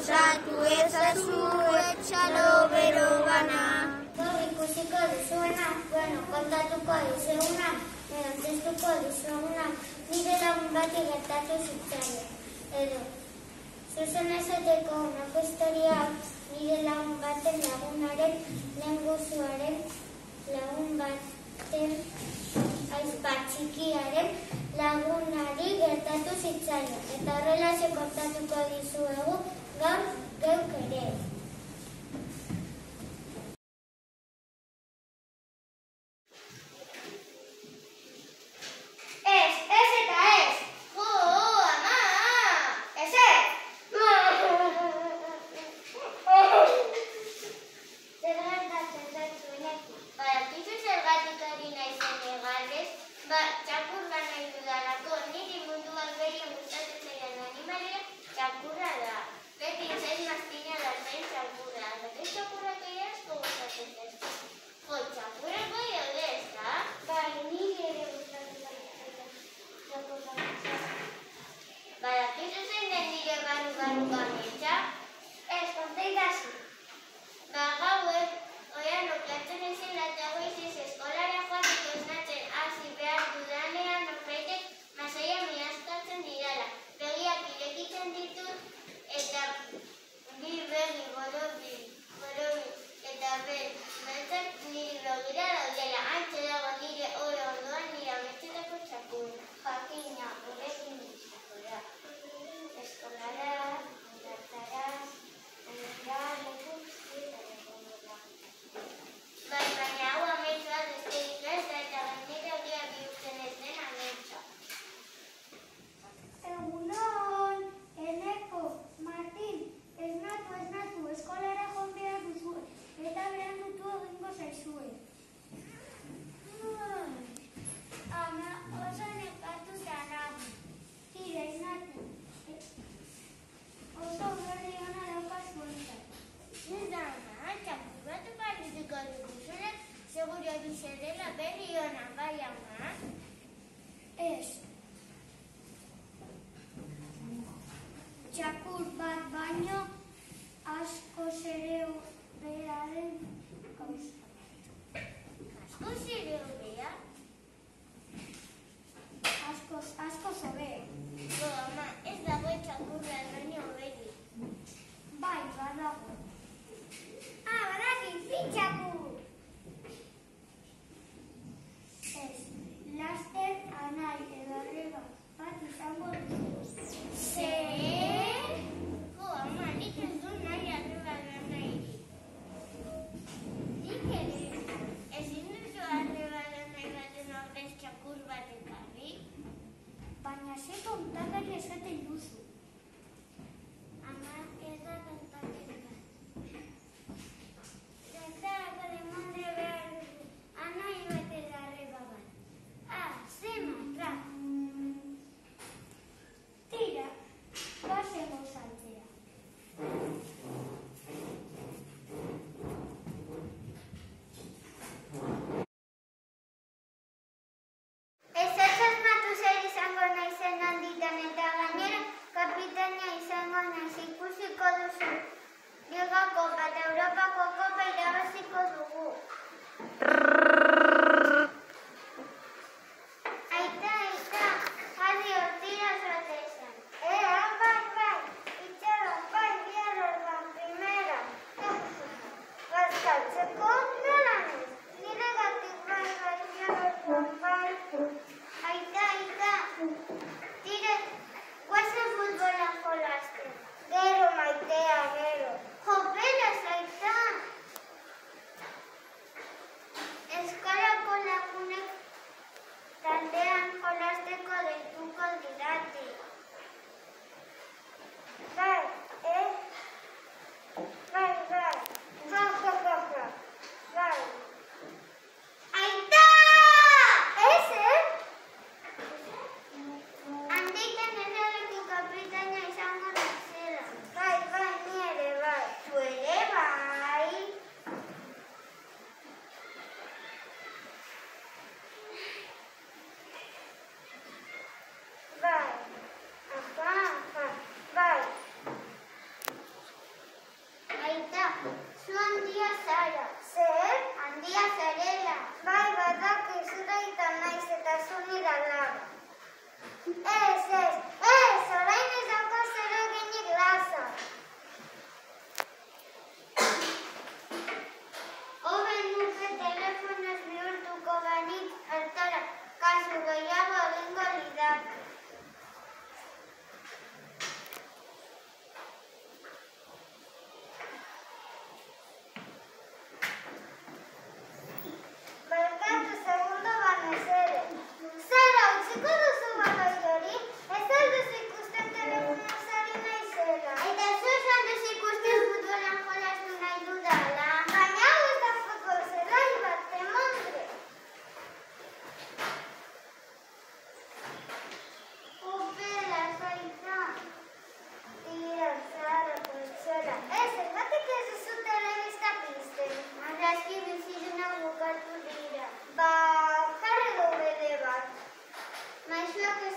osatu ezazu etxalo bero bana. Gaur ikusiko duzuena, kontatuko dizuguna, testuko dizuguna, nire lagun bati gertatu zitzaien. Edo, zuzen esateko honako historiak nire lagun baten lagunaren, lenguzuaren lagun baten aizpa txikiaren lagunari gertatu zitzaien. Eta horrelaxe kontatuko dizuegu gaur geuk ere. Txakur bat baino askoz ere hobearen gauza. Askoz ere hobea? Askoz hobe. Ama, ez dago txakurra baino hoberik. Bai, badago. Badakit, bi txakur! Ez, laster anai edo arreba bat izango duzu. Zer? Ama, nik ez du nahi arreba nahirik. Nik ere, ezin duzu arreba nahi baten ordez txakur bat ekarri? Baina ze tontakari esaten duzu. Ama, ez da tontakari bat. Zertarako demandre behar duzu, anai bat edo arreba bat. Ze matra. Tira,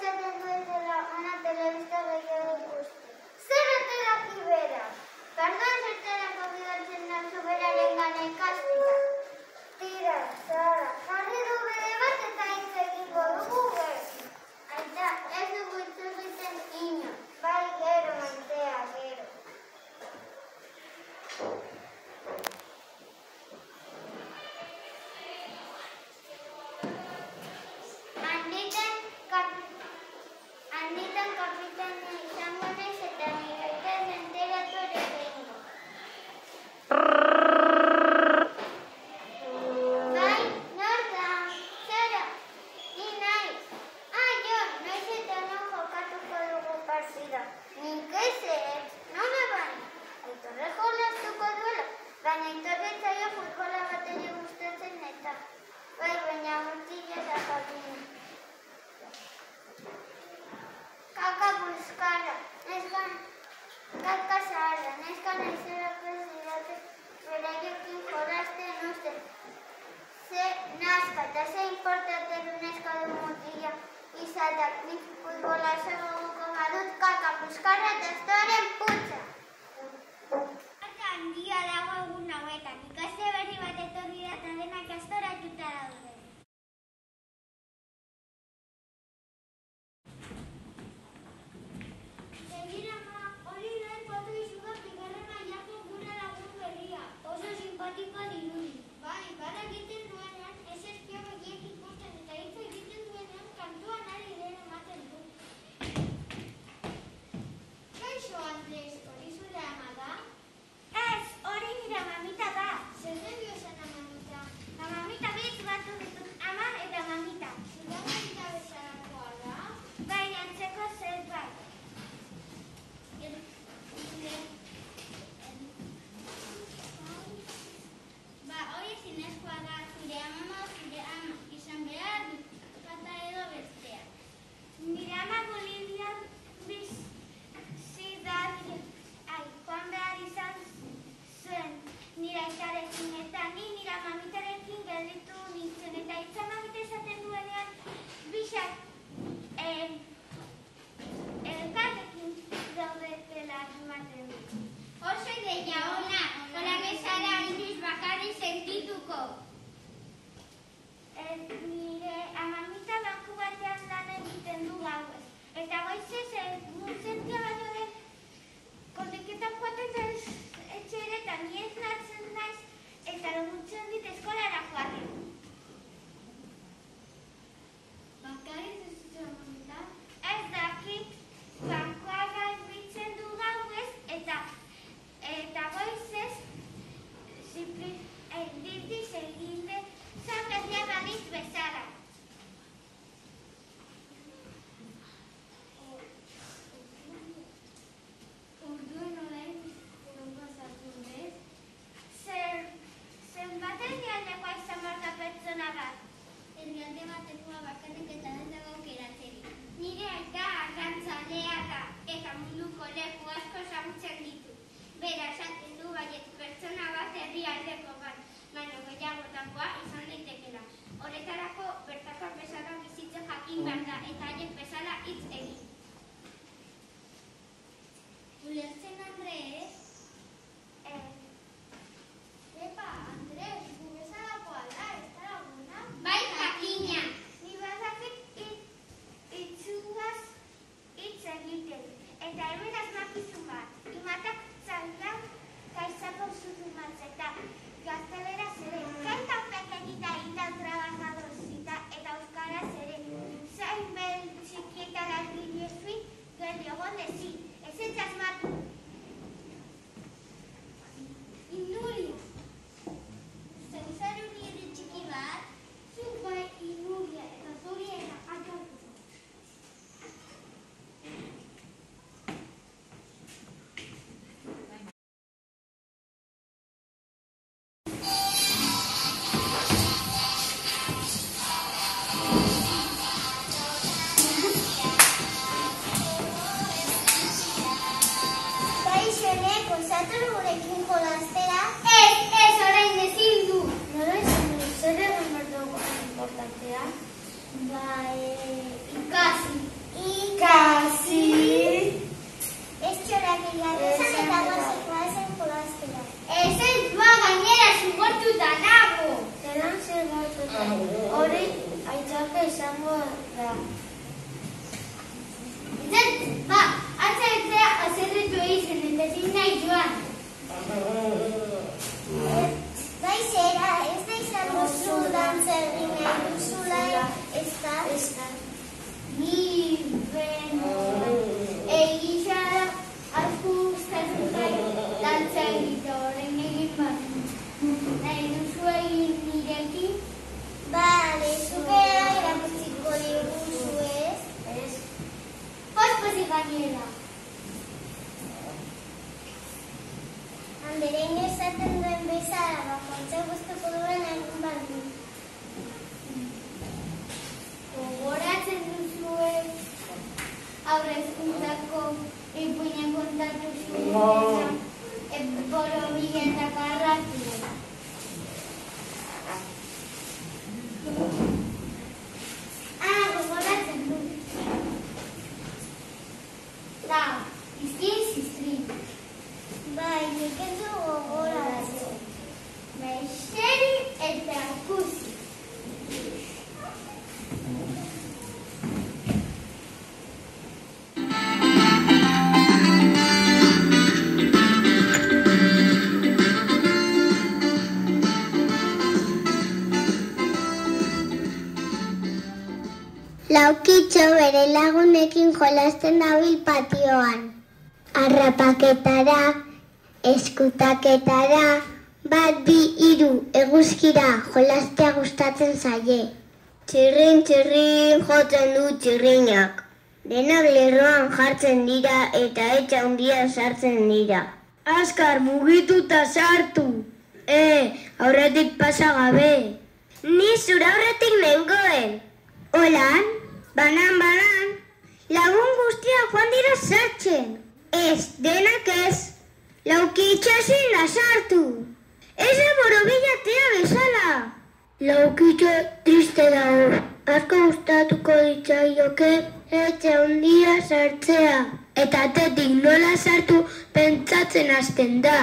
esaten duetela ona telebista gehiago ikusten. Zer ote daki bera? Kardoa zertarako bidatzen nauzu beraren gana ikastea. Tira, Zara, jarri du bere bat eta hitz egingo dugu gero. Aita, ez dugu hitz egiten ino. Bai, gero, Maitea, gero. Handitan kapitana izango naiz eta nire aitaz enteratu ere behingo. Bai, nor da? Zara, ni naiz. Jo, noiz eta non jokatuko dugu partida. Nik ezetz, nona bai. Aitorre jolastuko duela, baina Aitorre zaio futbola bat ere gustatzen eta. Bai, baina urtila da jakina. Kaka buskarra, kaka zaharra, neska naizerako ez didate beraiekin jolasten uste. Ze nazka eta ze importante du neska du mutila izatak nik futbola segoko badut kaka buskarra eta estoren putza. Kaka handia dago egun hauetan, ikaste berri bat etorri da eta denak astoratuta daude. Simpatikoa dirudi. Bai, gara egiten duenean, ez ezkio begiek ikusten eta hitz egiten duenean kantuan ari den ematen du. Kaixo, Andres, hori zure ama da? Ez, hori nire mamita da. Zer den dio zen amamita? Amamita bitz batu ditut, ama eta mamita. Zure amamita bezalakoa da? Bai, antzeko zerbait. Hori zinezkoa da, zure ama izan behar dut, bata edo bestea. Nire ama Bolivian joan behar izan zen nire aitarekin eta ni nire mamitarekin gelditu nintzen eta itza mamita esaten duenean bixak elkarrekin daudetela ematen dut. Oso ideia ona, hola bezala inoiz bakarri sentituko. Nire amamita banku batean lan egiten du gauez. Eta goizez egun zentia baino den kondeketan joaten etxeretan ni ez natzen naiz eta laguntzen dit eskolara joaten. Bakarrik ez dut amamita? Ez dakit, bankua garbitzen du gauez eta goizez dirdiz eginde zanberria balitz bezala. Orduen orain pasatu bez? Zenbaten dialdekoa izan behar da pertsona bat? Herrialde batekoa bakarrik eta ez dago aukeratzerik. Nire aita arrantzalea da eta munduko leku asko ezagutzen ditu. Bera esaten du baiet pertsona bat herrialdeko bat, baina gehiagotakoa izan daitekela. Horretarako bertakoak bezala bizitzen jakin behar da eta haiek bezala hitz egin. Ulertzen, Andres? Epa, Andres, gu bezalakoa da, ez da laguna? Bai, jakina! Ni badakit itxugaz hitz egiten, eta hemen asmakizun bat. Imatak zaudan kaizako zuzumatz eta gazteleraz ere. Kantan pekenita indan trabajadorcita eta euskaraz ere. Zain bel txikieta largile zui, gelio gondezi. Ez ez asmatu. Inuria. Zauzaru nire txiki bat? Zuk bai Inuria eta zuriena atortu. Zator gurekin jolastera? Ez, orain ezin du. Nola izan du, zer egon behar dugu importantea? Ikasi. gustuko duen egun badu. Gogoratzen duzue aurre hezkuntzako ipuinen kontatu zuen borobilen eta karratuen. Gogoratzen dut. Lau, izkin. Bai, nik ez du gogoratzen. Eseri eta ikusi. Laukitxo bere lagunekin jolasten dabil patioan. Harrapaketara, eskutaketara, 1, 2, 3 eguzkira jolastea gustatzen zaie. Txirrin jotzen du txirrinak. Denak lerroan jartzen dira eta etxe handia sartzen dira. Azkar mugituta sartu. Aurretik pasa gabe. Ni zure aurretik nengoen. Holan, banan, lagun guztiak joan dira sartzen. Ez, denak ez. Laukitxo ezin da sartu. Ez da borobilatea bezala. Laukitxo triste dago. Asko gustatuko ditzaioke etxe handia sartzea. Eta atetik nola sartu pentsatzen hasten da.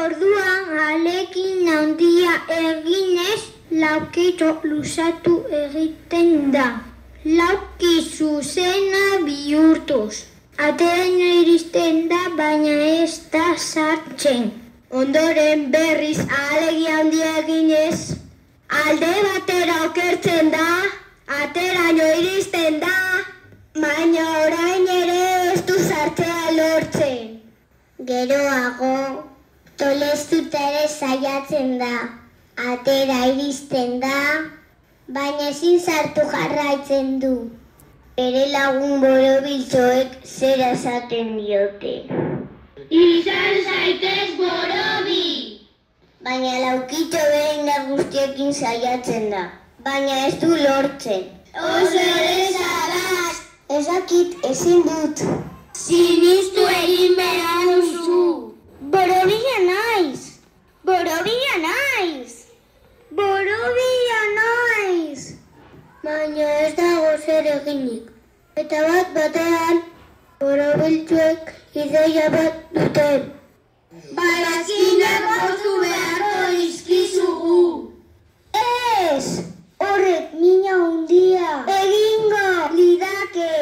Orduan, alekin handia eginez, Laukitxo luzatu egiten da. Lauki zuzena bihurtuz. Ateraino iristen da, baina ez da sartzen. Ondoren berriz ahalegia handia eginez, alde batera okertzen da, ateraino iristen da, baina orain ere ez du sartzea lortzen. Geroago, tolestuta ere saiatzen da. Atera iristen da, baina ezin sartu jarraitzen du. Bere lagun borobiltxoek zera esaten diote. Izan zaitez borobi! Baina Laukitxo bere indar guztiekin saiatzen da, baina ez du lortzen. Oso erreza da! Ez dakit, ezin dut. Sinistu egin behar duzu! Borobila naiz! Baina ez dago zer eginik. Eta batean, borobiltxoek ideia bat duten. Barazkinak hartu beharko dizkizugu. Ez! Horrek mina handia egingo lidake.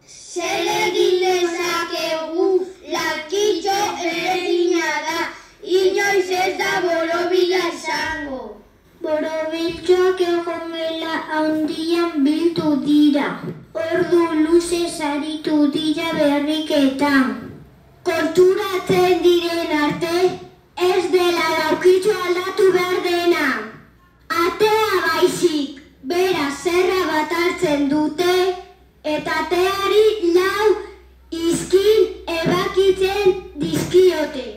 Zer egin dezakegu, Laukitxo egina da. Inoiz ez da borobila izango. Borobiltxoak egongela handian bildu dira. Ordu luze saritu dira berriketan. Konturatzen diren arte, ez dela Laukitxo aldatu behar dena. Atea baizik, bera zerra bat hartzen dute, eta ateari 4 izkin ebakitzen dizkiote.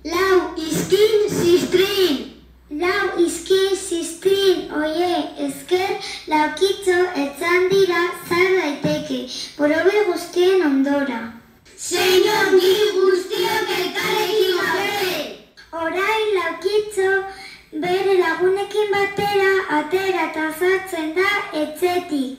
4 izkin ziztrin. 4 izkin ziztrin, oie, esker Laukitxo etzan dira zar daiteke, borobil guztien ondora. Zein ongi guztiok elkarrekin gabe! Orain Laukitxo bere lagunekin batera atera eta sartzen da etxetik.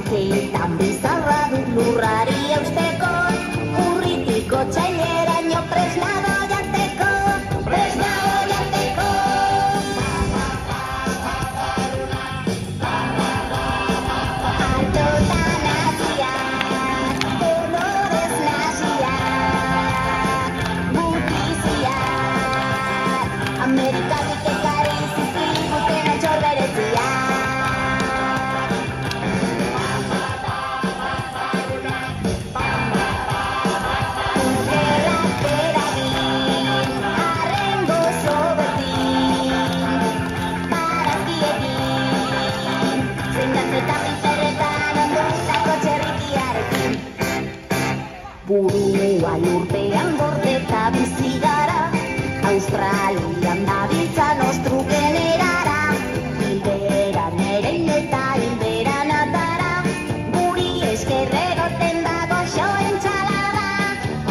Etxeetan bizarra dut lurrari eusteko, urritiko txaileraino presnago jateko, presnago jateko. Altotan hasiak, dolorez nasiak, gutiziak, Amerikatik ekarri zizkiguten altxor bereziak. Burua lurpean gordeta bizi gara, Australian dabiltzan ostruken erara, hilberan erein eta hilberan atara, guri esker egoten da goxoen txalada,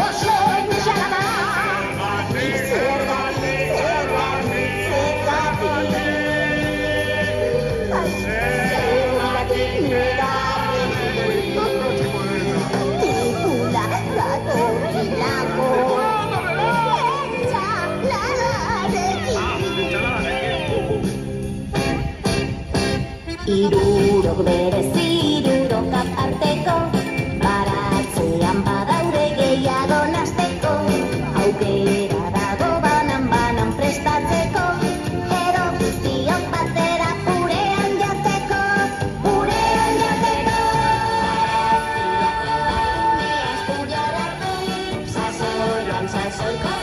goxoen txalada. Zergatik, Hirurok berezi, hirurok aparteko, baratzean badaude gehiago nasteko, aukera dago banan prestatzeko, edo guztiok batera urean jateko, urean jateko. Sasoian, sasoiko